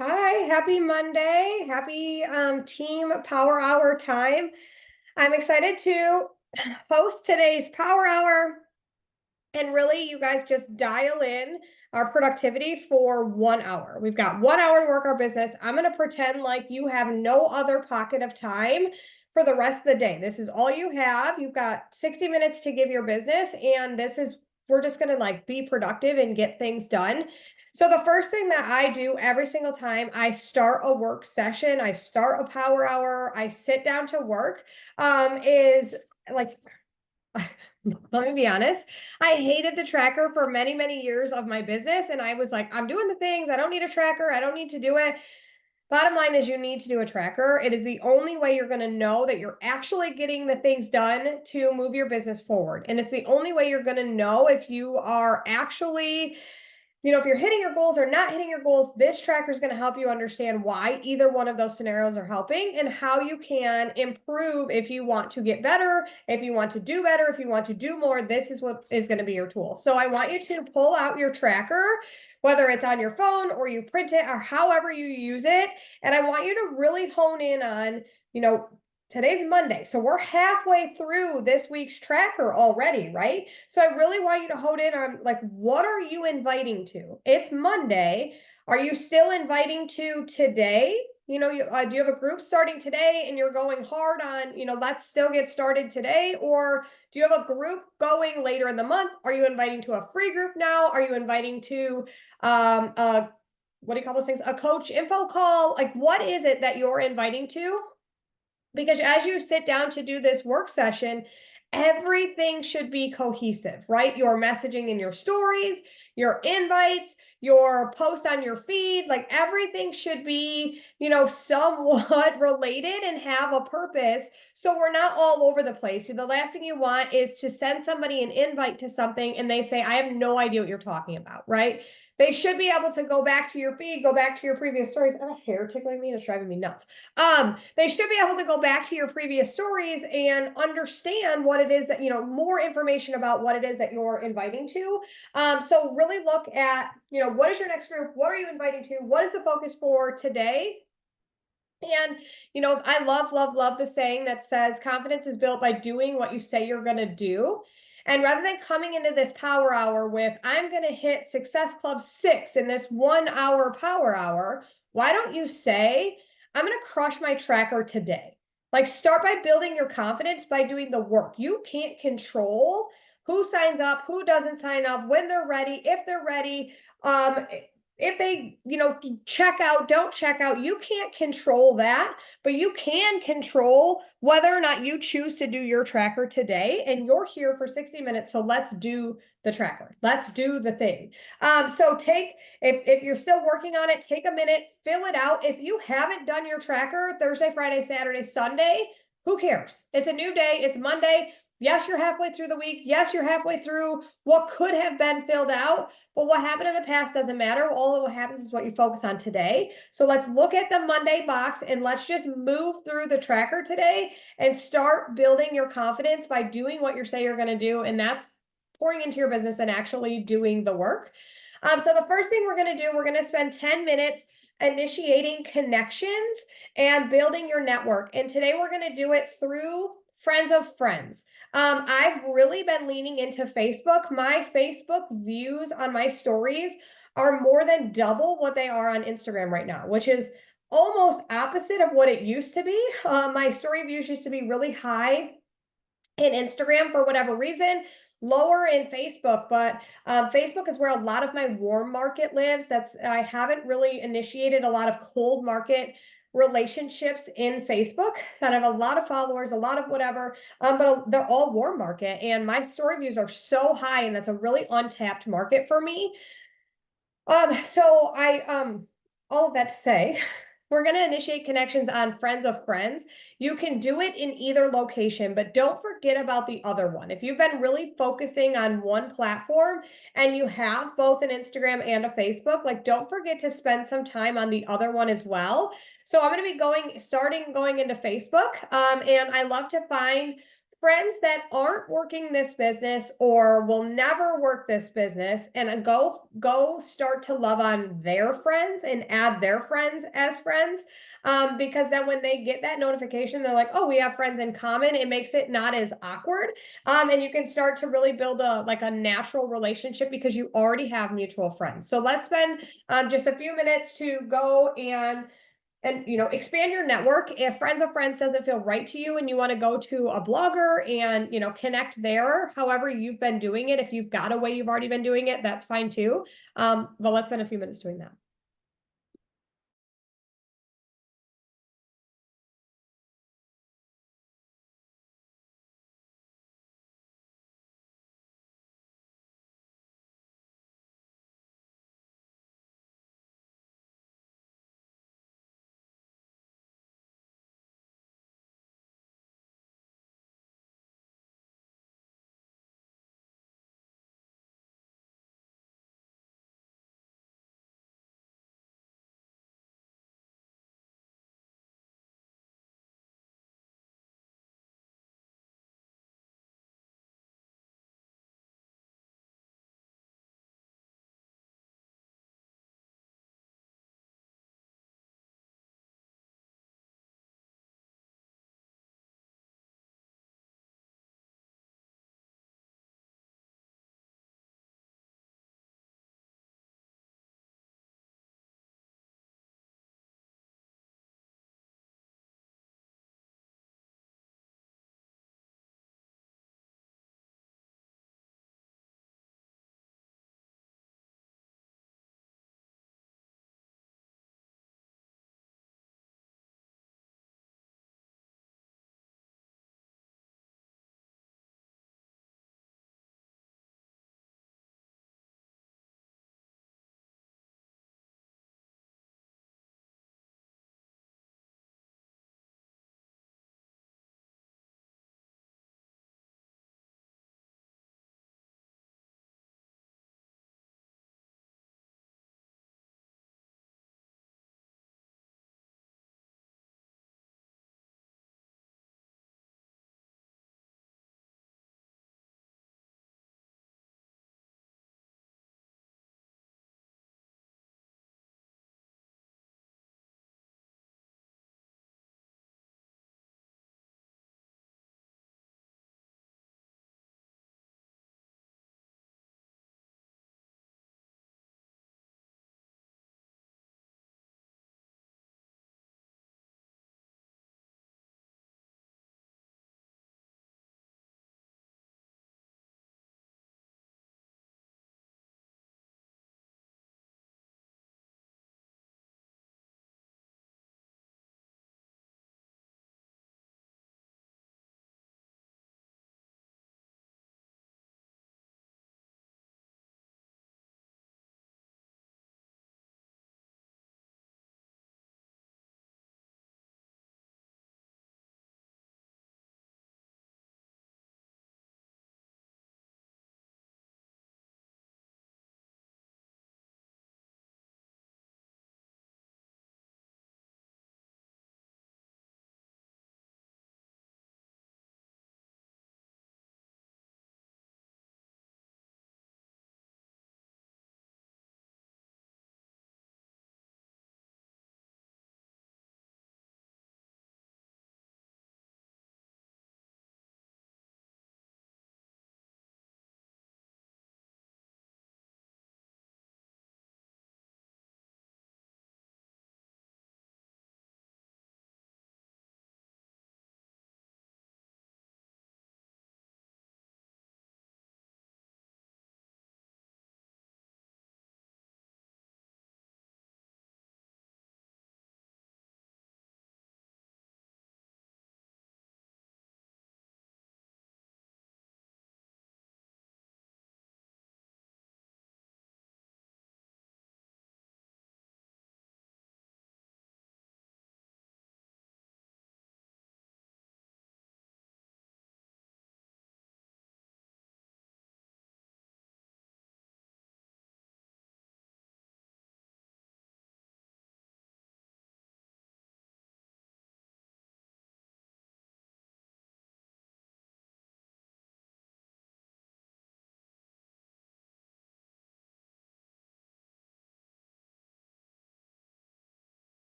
Hi, happy Monday. Happy team power hour time. I'm excited to host today's power hour. And really, you guys just dial in our productivity for 1 hour. We've got 1 hour to work our business. I'm going to pretend like you have no other pocket of time for the rest of the day. This is all you have. You've got 60 minutes to give your business, and we're just going to like be productive and get things done. So the first thing that I do every single time I start a work session, I start a power hour, I sit down to work, is like let me be honest. I hated the tracker for many, many years of my business. And I was like, I'm doing the things. I don't need a tracker. I don't need to do it. Bottom line is, you need to do a tracker. It is the only way you're going to know that you're actually getting the things done to move your business forward. And it's the only way you're going to know if you are actually, if you're hitting your goals or not hitting your goals. This tracker is going to help you understand why either one of those scenarios are helping and how you can improve if you want to get better, if you want to do better, if you want to do more. This is what is going to be your tool. So I want you to pull out your tracker, whether it's on your phone or you print it or however you use it. And I want you to really hone in on, you know, today's Monday. So we're halfway through this week's tracker already, right? So I really want you to hone in on, like, what are you inviting to? It's Monday. Are you still inviting to today? Do you have a group starting today and you're going hard on, let's still get started today? Or do you have a group going later in the month? Are you inviting to a free group now? Are you inviting to, what do you call those things? A coach info call? Like, what is it that you're inviting to? Because as you sit down to do this work session, everything should be cohesive, right? Your messaging in your stories, your invites, your post on your feed, like everything should be, somewhat related and have a purpose. So we're not all over the place. So the last thing you want is to send somebody an invite to something and they say, I have no idea what you're talking about, right? They should be able to go back to your feed, go back to your previous stories. I have a hair tickling me. It's driving me nuts. They should be able to go back to your previous stories and understand what it is that, more information about what it is that you're inviting to. So really look at, what is your next group? What are you inviting to? What is the focus for today? And, I love, love, love the saying that says confidence is built by doing what you say you're going to do. And rather than coming into this power hour with, I'm going to hit Success Club 6 in this 1 hour power hour, why don't you say, I'm going to crush my tracker today? Like, start by building your confidence by doing the work. You can't control who signs up, who doesn't sign up, when they're ready, if they're ready. If they, check out, don't check out, you can't control that, but you can control whether or not you choose to do your tracker today. And you're here for 60 minutes. So let's do the tracker. Let's do the thing. So if you're still working on it, take a minute, fill it out. If you haven't done your tracker Thursday, Friday, Saturday, Sunday, who cares? It's a new day. It's Monday. Yes, you're halfway through the week. Yes, you're halfway through what could have been filled out, but what happened in the past doesn't matter. All of what happens is what you focus on today. So let's look at the Monday box and let's just move through the tracker today and start building your confidence by doing what you say you're going to do. And that's pouring into your business and actually doing the work. So the first thing we're going to do, we're going to spend 10 minutes initiating connections and building your network. And today we're going to do it through friends of friends. I've really been leaning into Facebook. My Facebook views on my stories are more than double what they are on Instagram right now, which is almost opposite of what it used to be. My story views used to be really high in Instagram for whatever reason, lower in Facebook, but Facebook is where a lot of my warm market lives. I haven't really initiated a lot of cold market relationships in Facebook. So I have a lot of followers, a lot of whatever, but they're all warm market, and my story views are so high, and that's a really untapped market for me. So all of that to say, we're going to initiate connections on friends of friends. You can do it in either location, but don't forget about the other one. If you've been really focusing on one platform and you have both an Instagram and a Facebook, like, don't forget to spend some time on the other one as well. So I'm going to be going into Facebook. And I love to find friends that aren't working this business or will never work this business, and go start to love on their friends and add their friends as friends, because then when they get that notification, they're like, oh, we have friends in common. It makes it not as awkward, and you can start to really build a natural relationship because you already have mutual friends. So let's spend just a few minutes to go and expand your network. If friends of friends doesn't feel right to you and you want to go to a blogger and connect there, however you've been doing it, if you've got a way you've already been doing it, that's fine too. But let's spend a few minutes doing that.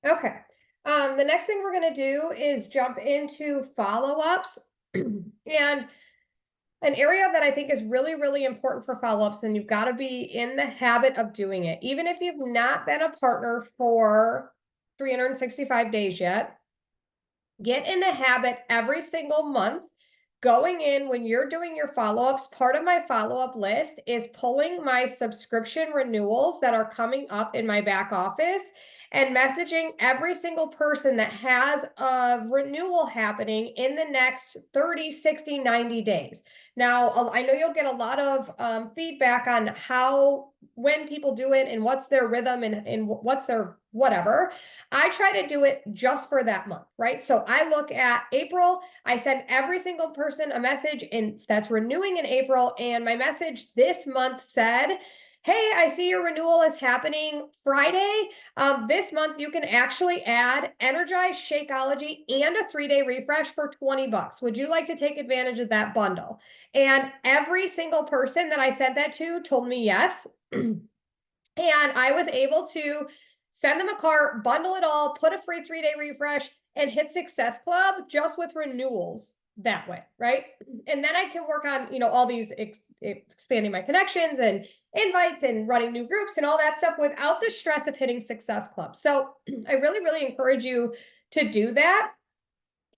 Okay. The next thing we're going to do is jump into follow-ups. And an area that I think is really, really important for follow-ups, and you've got to be in the habit of doing it. Even if you've not been a partner for 365 days yet, get in the habit every single month going in when you're doing your follow-ups. Part of my follow-up list is pulling my subscription renewals that are coming up in my back office and messaging every single person that has a renewal happening in the next 30, 60, 90 days. Now, I know you'll get a lot of feedback on when people do it and what's their rhythm and what's their whatever. I try to do it just for that month, right? So I look at April, I send every single person a message that's renewing in April. And my message this month said, hey, I see your renewal is happening Friday. This month you can actually add Energize, Shakeology, and a 3-day refresh for $20. Would you like to take advantage of that bundle? And every single person that I sent that to told me yes. And I was able to send them a cart, bundle it all, put a free 3-day refresh, and hit Success Club just with renewals that way, right? And then I can work on, all these expanding my connections and invites and running new groups and all that stuff without the stress of hitting Success Club. So I really, really encourage you to do that.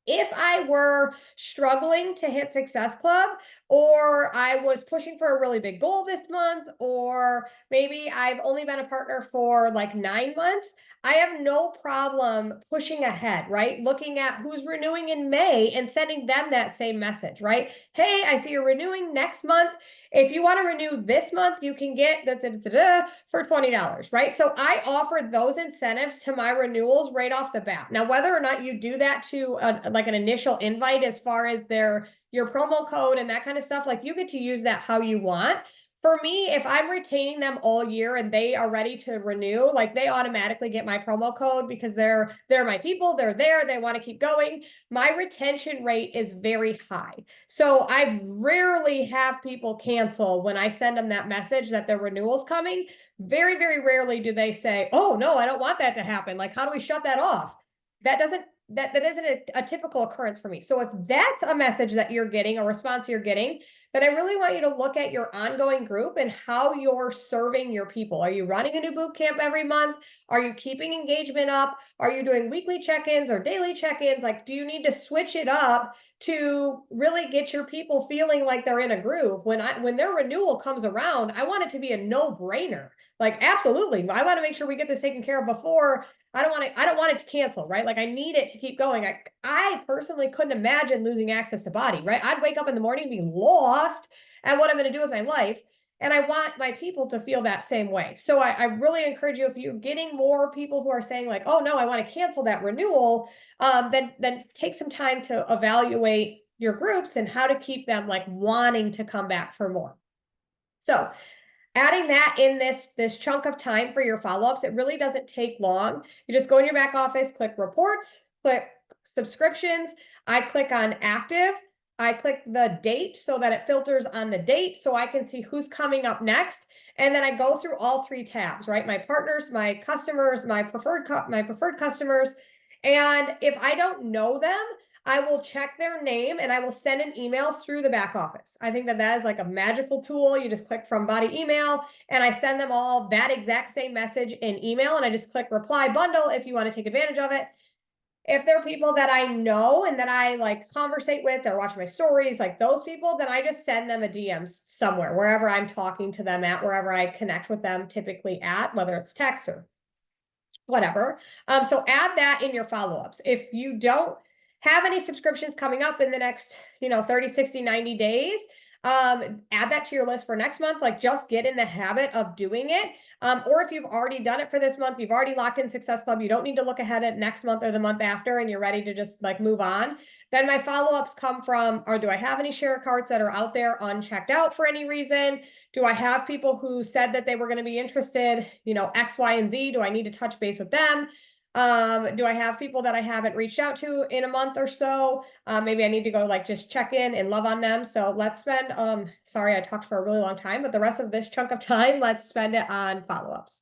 If I were struggling to hit Success Club, or I was pushing for a really big goal this month, or maybe I've only been a partner for like 9 months, I have no problem pushing ahead, right? Looking at who's renewing in May and sending them that same message, right? Hey, I see you're renewing next month. If you want to renew this month, you can get for $20, right? So I offer those incentives to my renewals right off the bat. Now, whether or not you do that to like an initial invite as far as your promo code and that kind of stuff, like you get to use that how you want. For me, if I'm retaining them all year and they are ready to renew, like they automatically get my promo code because they're my people, they're there, they want to keep going. My retention rate is very high. So I rarely have people cancel when I send them that message that their renewal's coming. Very, very rarely do they say, oh no, I don't want that to happen. Like, how do we shut that off? That isn't a typical occurrence for me. So if that's a message that you're getting, a response you're getting, then I really want you to look at your ongoing group and how you're serving your people. Are you running a new boot camp every month? Are you keeping engagement up? Are you doing weekly check-ins or daily check-ins? Like, do you need to switch it up to really get your people feeling like they're in a groove? When their renewal comes around, I want it to be a no-brainer. Like, absolutely. I want to make sure we get this taken care of before. I don't want it to cancel, right? Like I need it to keep going. I personally couldn't imagine losing access to BODi, right? I'd wake up in the morning and be lost at what I'm going to do with my life. And I want my people to feel that same way. So I really encourage you, if you're getting more people who are saying like, oh no, I want to cancel that renewal, then take some time to evaluate your groups and how to keep them like wanting to come back for more. So adding that in this chunk of time for your follow-ups, it really doesn't take long. You just go in your back office, click reports, click subscriptions. I click on active. I click the date so that it filters on the date so I can see who's coming up next. And then I go through all 3 tabs, right? My partners, my customers, my preferred customers. And if I don't know them, I will check their name and I will send an email through the back office. I think that is like a magical tool. You just click from BODi email and I send them all that exact same message in email, and I just click reply bundle if you want to take advantage of it. If they're people that I know and that I like conversate with, they're watching my stories, like those people, then I just send them a DM somewhere, wherever I'm talking to them at, wherever I connect with them typically at, whether it's text or whatever. So add that in your follow-ups. If you don't have any subscriptions coming up in the next, 30, 60, 90 days, add that to your list for next month. Like just get in the habit of doing it. Or if you've already done it for this month, you've already locked in Success Club, you don't need to look ahead at next month or the month after and you're ready to just like move on. Then my follow-ups come from, or do I have any share carts that are out there unchecked out for any reason? Do I have people who said that they were going to be interested, X, Y, and Z? Do I need to touch base with them? Do I have people that I haven't reached out to in a month or so? Maybe I need to go like just check in and love on them. So let's spend, sorry, I talked for a really long time, but the rest of this chunk of time, let's spend it on follow-ups.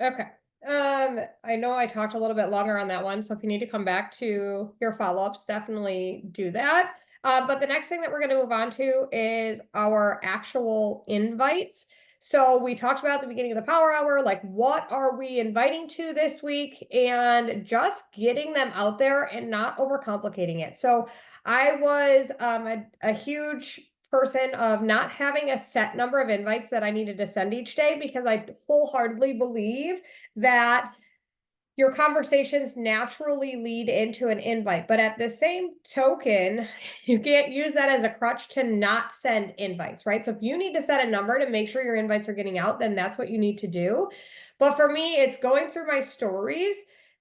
Okay. I know I talked a little bit longer on that one, so if you need to come back to your follow-ups, definitely do that. But the next thing that we're going to move on to is our actual invites. So we talked about at the beginning of the power hour, like what are we inviting to this week, and just getting them out there and not overcomplicating it. So I was a huge person of not having a set number of invites that I needed to send each day, because I wholeheartedly believe that your conversations naturally lead into an invite. But at the same token, you can't use that as a crutch to not send invites, right? So if you need to set a number to make sure your invites are getting out, then that's what you need to do. But for me, it's going through my stories,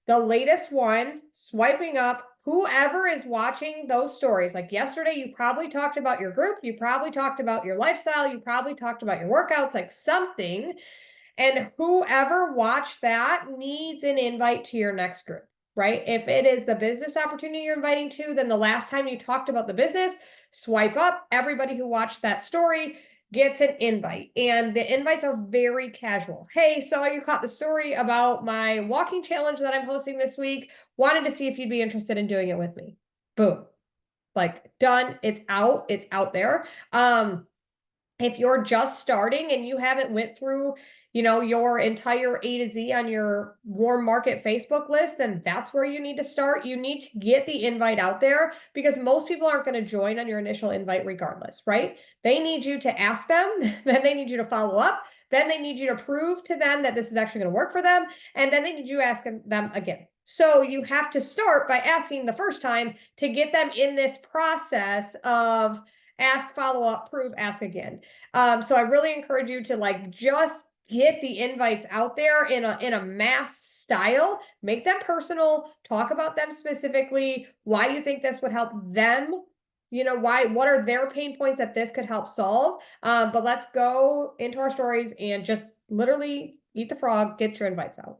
the latest one, swiping up whoever is watching those stories. Like yesterday, you probably talked about your group, you probably talked about your lifestyle, you probably talked about your workouts, like something. And whoever watched that needs an invite to your next group, right? If it is the business opportunity you're inviting to, then the last time you talked about the business, swipe up. Everybody who watched that story gets an invite. And the invites are very casual. Hey, saw you caught the story about my walking challenge that I'm hosting this week. Wanted to see if you'd be interested in doing it with me. Boom. Like done. It's out there. If you're just starting and you haven't went through, your entire A to Z on your warm market Facebook list, then that's where you need to start. You need to get the invite out there, because most people aren't going to join on your initial invite regardless, right? They need you to ask them, then they need you to follow up, then they need you to prove to them that this is actually going to work for them, and then they need you to ask them again. So you have to start by asking the first time to get them in this process of ask, follow up, prove, ask again. So I really encourage you to just get the invites out there in a mass style, make them personal, talk about them specifically, why you think this would help them, what are their pain points that this could help solve. But let's go into our stories and just literally eat the frog, get your invites out.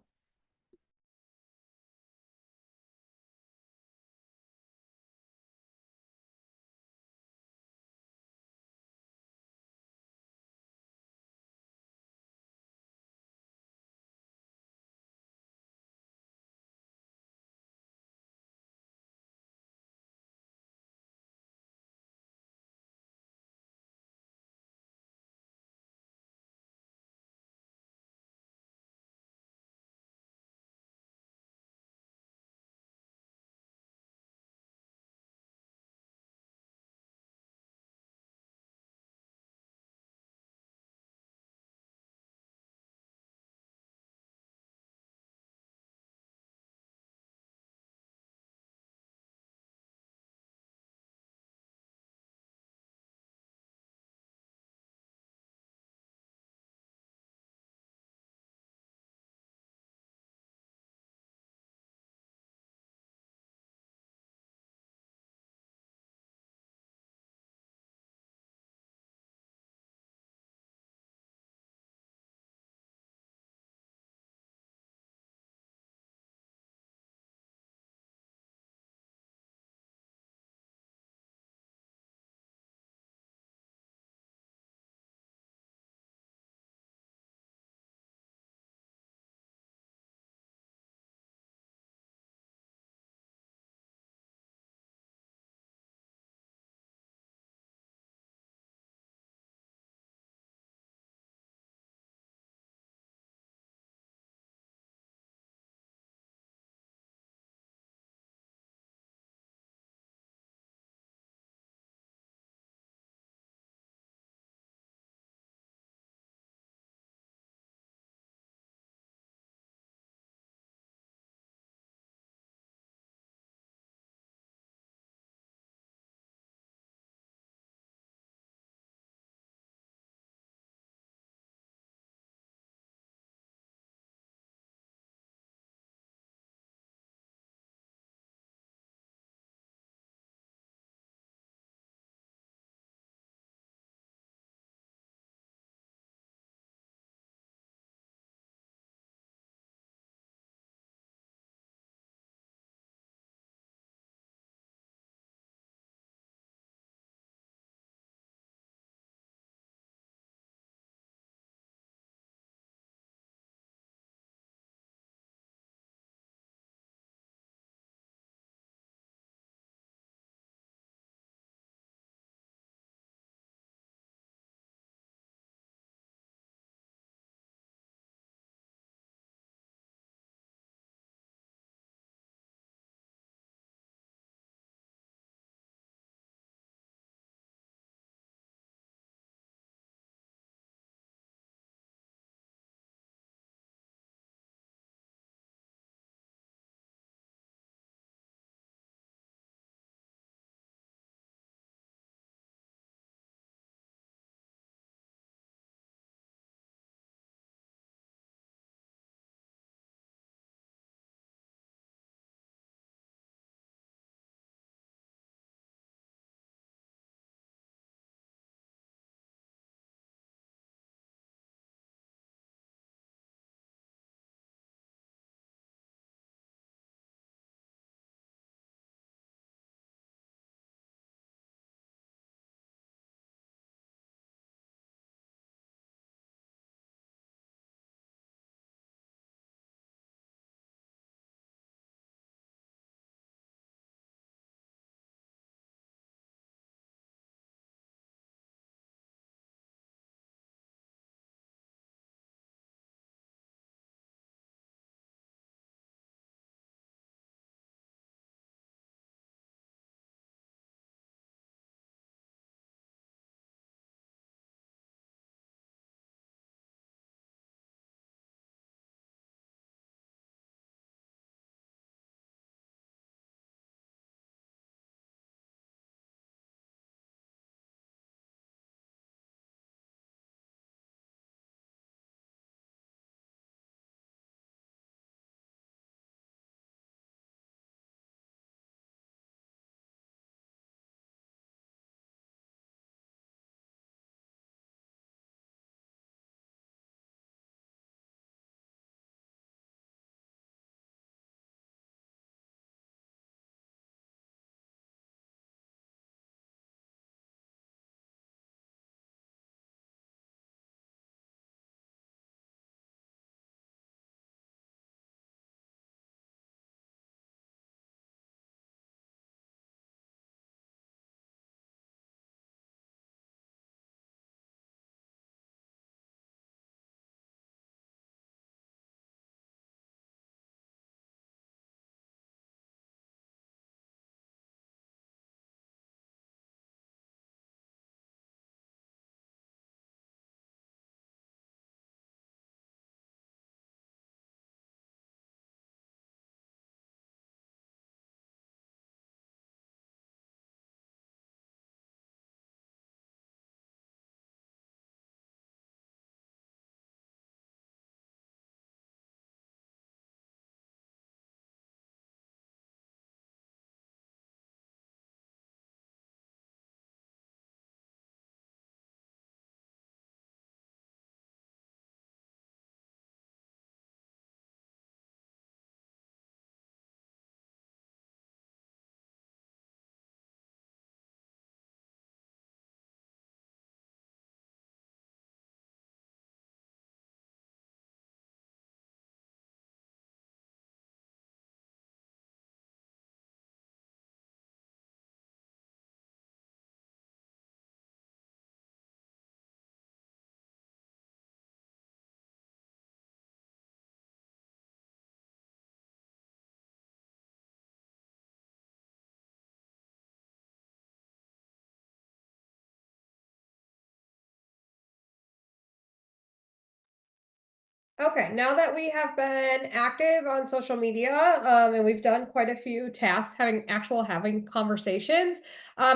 Okay, now that we have been active on social media, and we've done quite a few tasks, having conversations,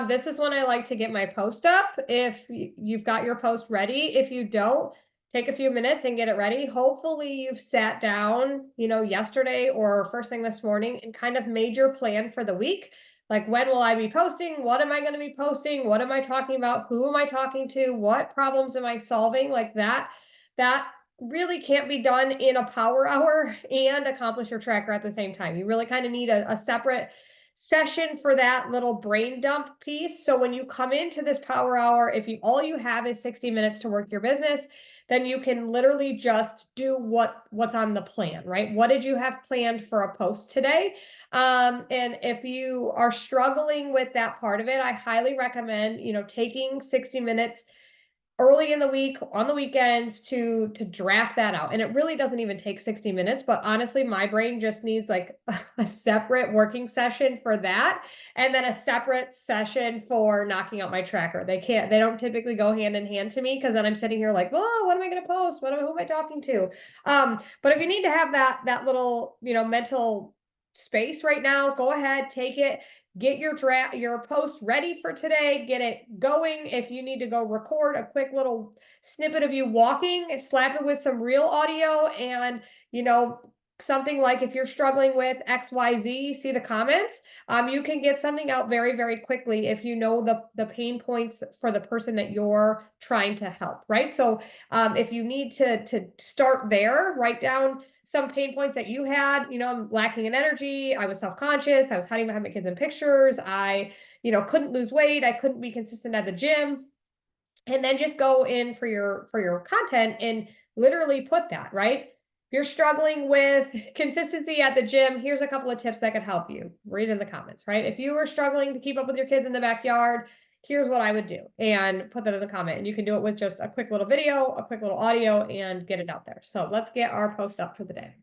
this is when I like to get my post up. If you've got your post ready, if you don't, take a few minutes and get it ready. Hopefully you've sat down, yesterday or first thing this morning and kind of made your plan for the week. Like, when will I be posting? What am I going to be posting? What am I talking about? Who am I talking to? What problems am I solving? Like that really can't be done in a power hour and accomplish your tracker at the same time. You really kind of need a separate session for that little brain dump piece. So when you come into this power hour, if you all you have is 60 minutes to work your business, then you can literally just do what's on the plan, right? What did you have planned for a post today? And if you are struggling with that part of it, I highly recommend, taking 60 minutes early in the week on the weekends to draft that out. And it really doesn't even take 60 minutes, but honestly my brain just needs like a separate working session for that, and then a separate session for knocking out my tracker. They don't typically go hand in hand to me, because then I'm sitting here like, oh, what am I going to post, who am I talking to? But if you need to have that little mental space right now, go ahead, take it. Get your post ready for today, get it going. If you need to go record a quick little snippet of you walking, slap it with some real audio, and something like, if you're struggling with XYZ, see the comments. You can get something out very, very quickly if you know the pain points for the person that you're trying to help, right? So if you need to start there, write down some pain points that you had. I'm lacking in energy, I was self-conscious, I was hiding behind my kids in pictures, I couldn't lose weight, I couldn't be consistent at the gym. And then just go in for your content and literally put that, right? If you're struggling with consistency at the gym, here's a couple of tips that could help you. Read in the comments, right? If you were struggling to keep up with your kids in the backyard, here's what I would do, and put that in the comment. And you can do it with just a quick little video, a quick little audio, and get it out there. So let's get our post up for the day.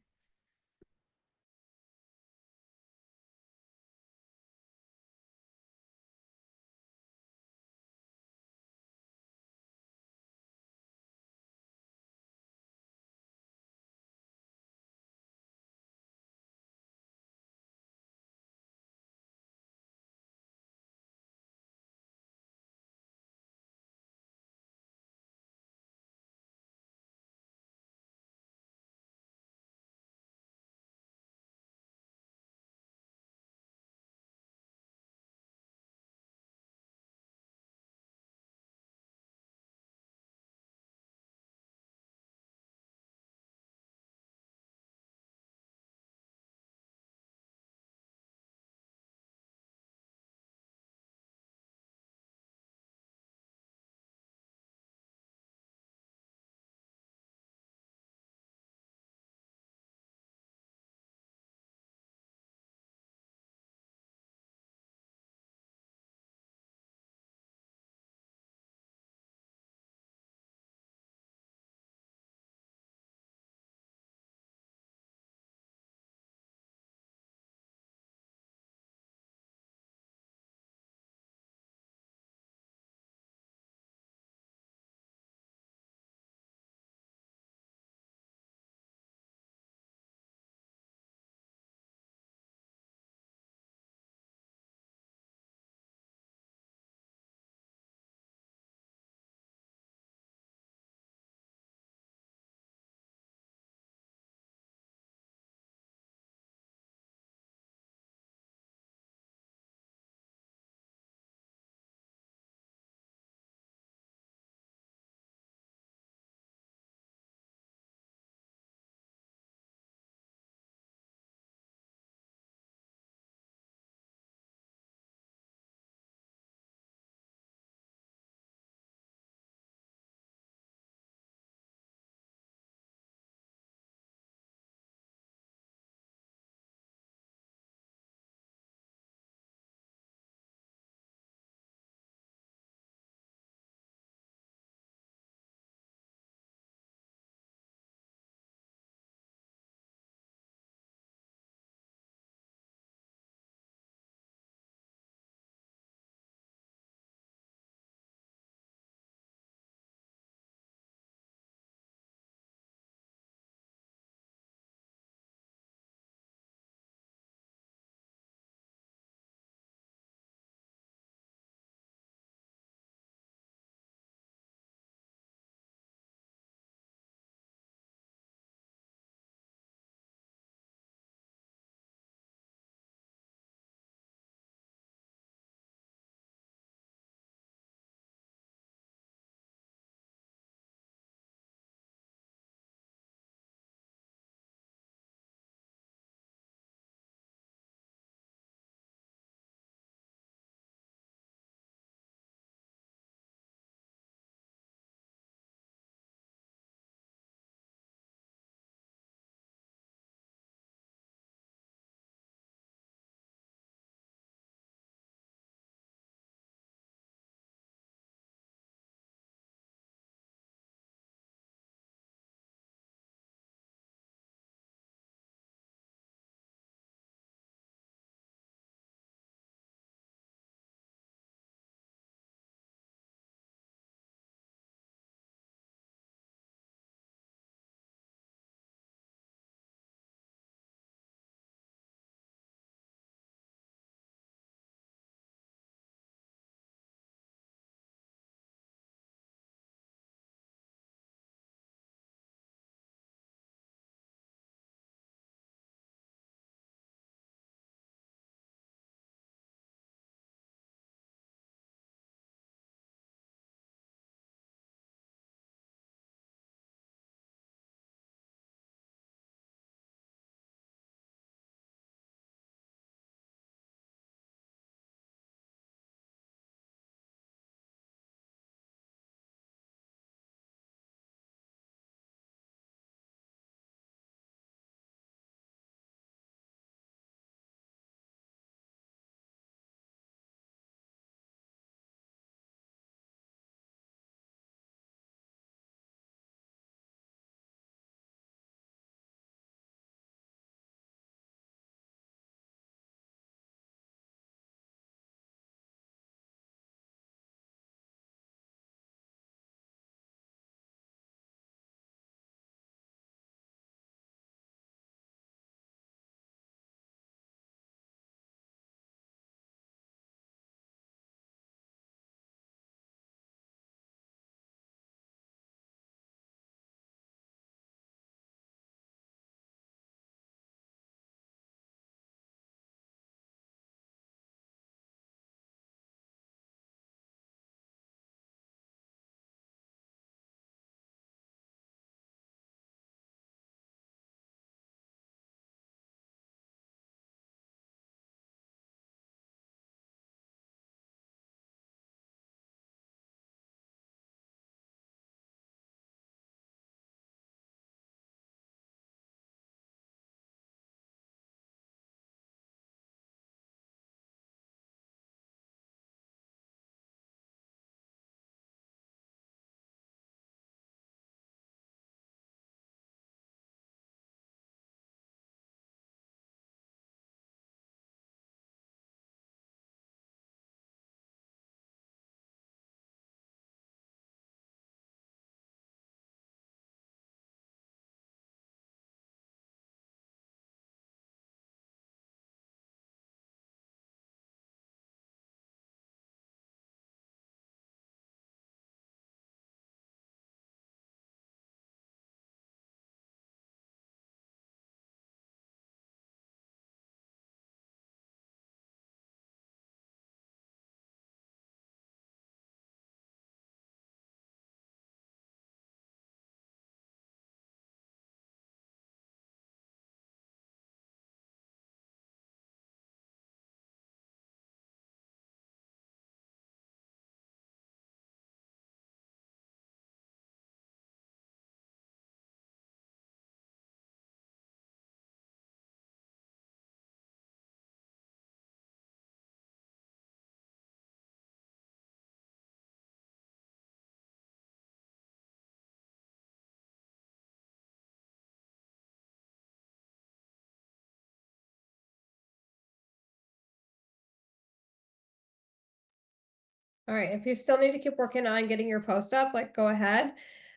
All right, if you still need to keep working on getting your post up, like go ahead.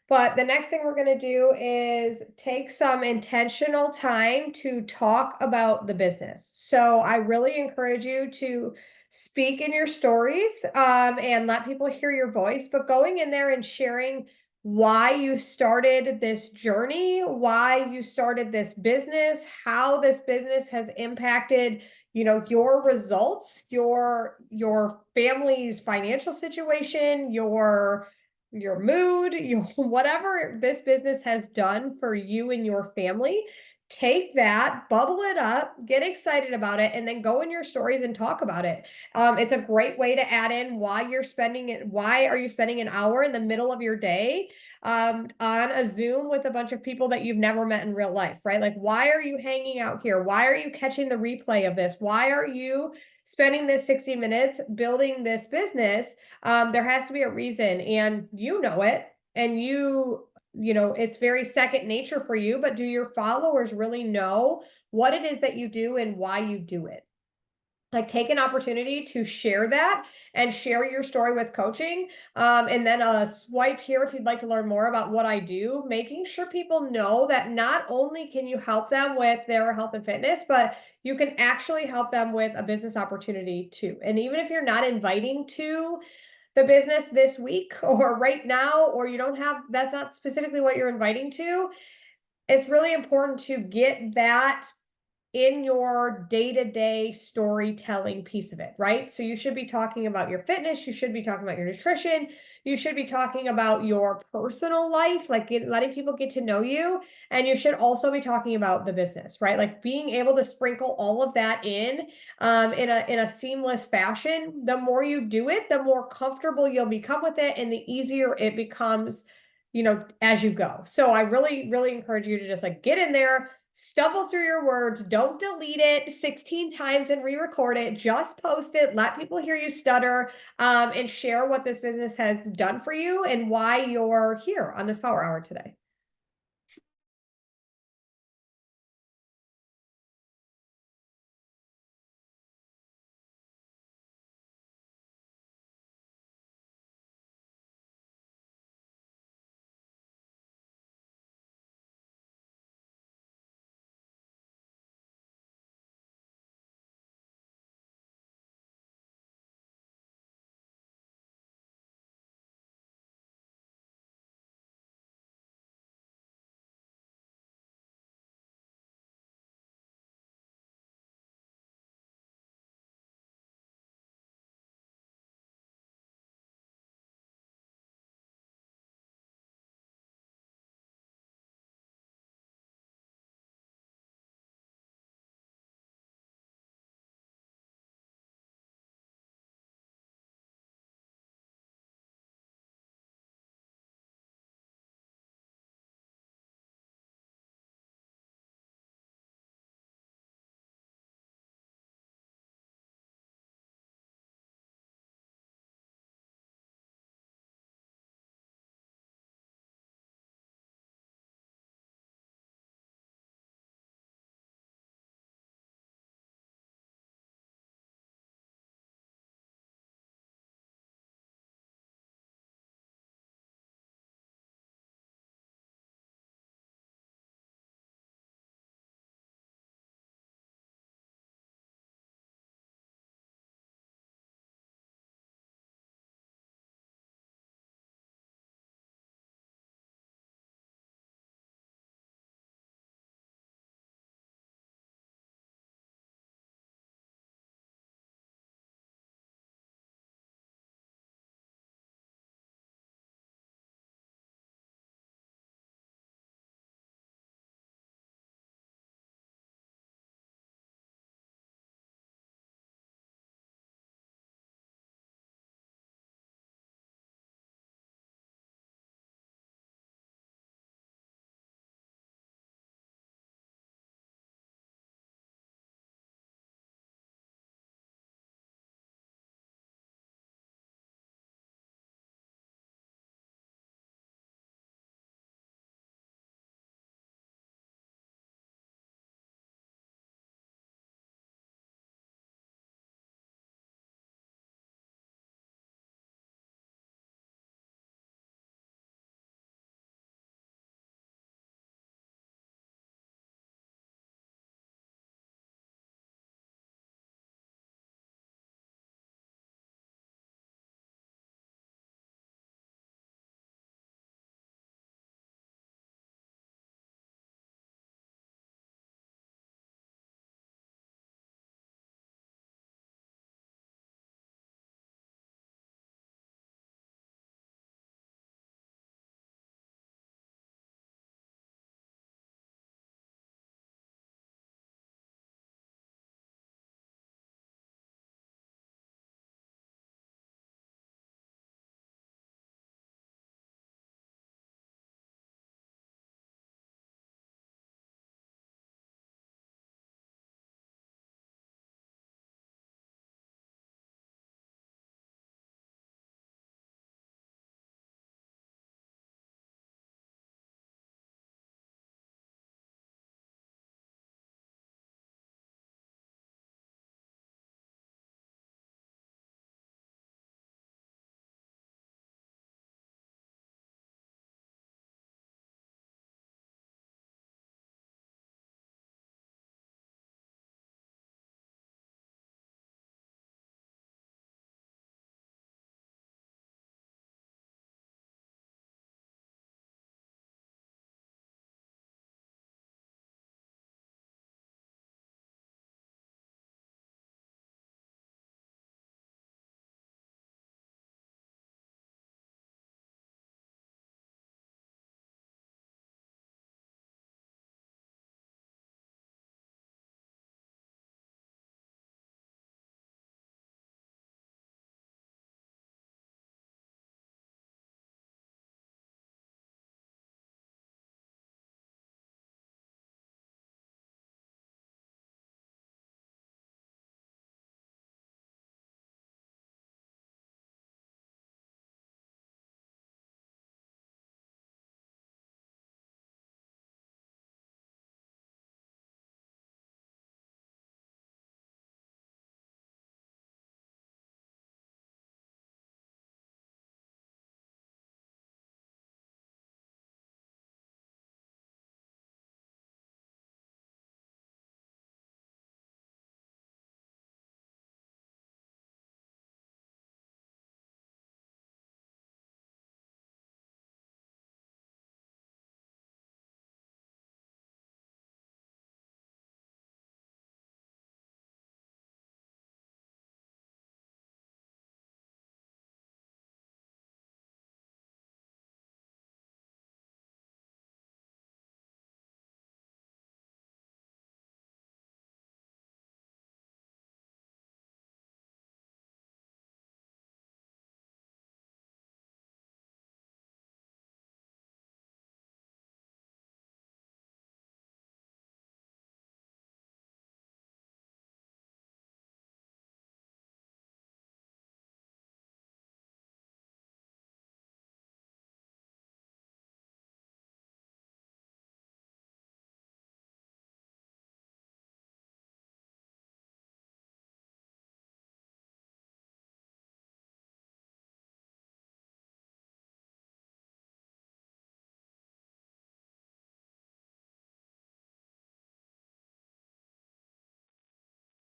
But the next thing we're going to do is take some intentional time to talk about the business. So I really encourage you to speak in your stories and let people hear your voice, but going in there and sharing why you started this journey, why you started this business, how this business has impacted your results, your family's financial situation, your mood, whatever this business has done for you and your family. Take that, bubble it up, get excited about it, and then go in your stories and talk about it. It's a great way to add in why you're spending it. Why are you spending an hour in the middle of your day on a Zoom with a bunch of people that you've never met in real life, right? Like, why are you hanging out here? Why are you catching the replay of this? Why are you spending this 60 minutes building this business? There has to be a reason, and you know it, and it's very second nature for you, but do your followers really know what it is that you do and why you do it? Like, take an opportunity to share that and share your story with coaching. And then a swipe here if you'd like to learn more about what I do, making sure people know that not only can you help them with their health and fitness, but you can actually help them with a business opportunity too. And even if you're not inviting to the business this week or right now, or you don't have, that's not specifically what you're inviting to, it's really important to get that in your day-to-day storytelling piece of it, right? So you should be talking about your fitness, you should be talking about your nutrition, you should be talking about your personal life, like letting people get to know you, and you should also be talking about the business, right? Like being able to sprinkle all of that in a seamless fashion. The more you do it, the more comfortable you'll become with it, and the easier it becomes, as you go. So I really, really encourage you to just like get in there, stumble through your words, don't delete it 16 times and re-record it, just post it, let people hear you stutter, and share what this business has done for you and why you're here on this Power Hour today.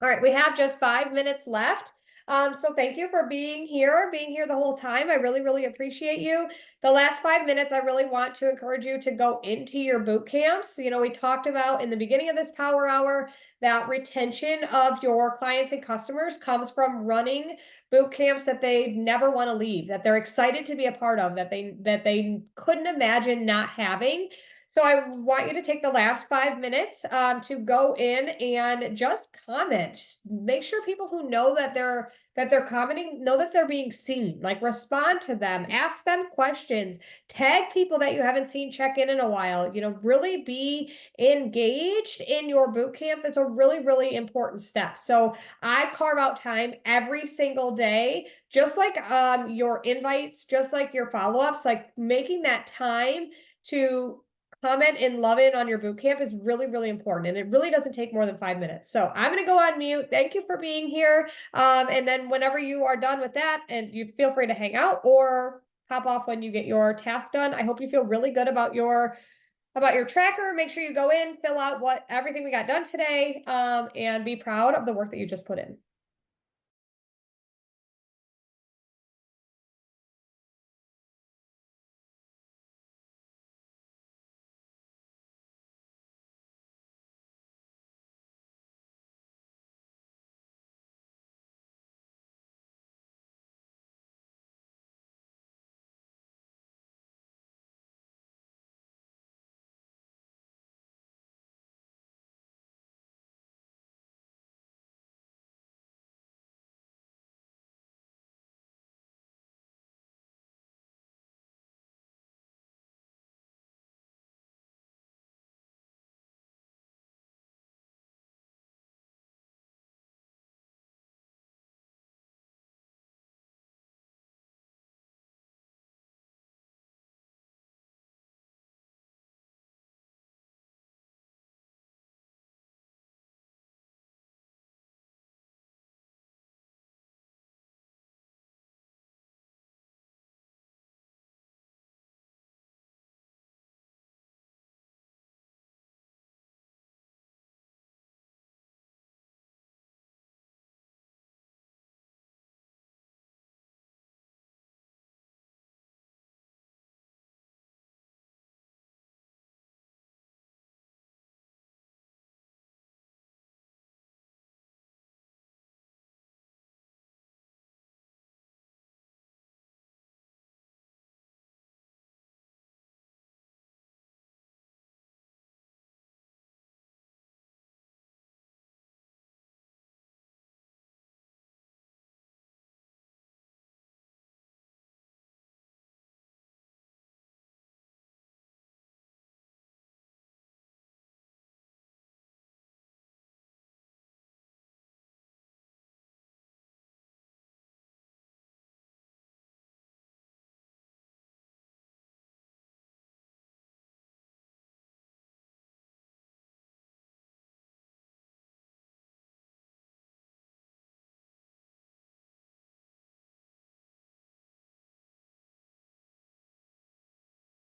All right, we have just 5 minutes left. So thank you for being here the whole time. I really, really appreciate you. The last 5 minutes, I really want to encourage you to go into your boot camps. You know, we talked about in the beginning of this power hour that retention of your clients and customers comes from running boot camps that they never want to leave, that they're excited to be a part of, that they couldn't imagine not having. So I want you to take the last 5 minutes to go in and just comment. Make sure people who know that they're commenting know that they're being seen. Like respond to them, ask them questions, tag people that you haven't seen check in a while. You know, really be engaged in your boot camp. That's a really, really important step. So I carve out time every single day, just like your invites, just like your follow-ups, like making that time to comment and love in on your boot camp is really, really important. And it really doesn't take more than 5 minutes. So I'm going to go on mute. Thank you for being here. And then whenever you are done with that, and you feel free to hang out or hop off when you get your task done. I hope you feel really good about your tracker. Make sure you go in, fill out everything we got done today, and be proud of the work that you just put in.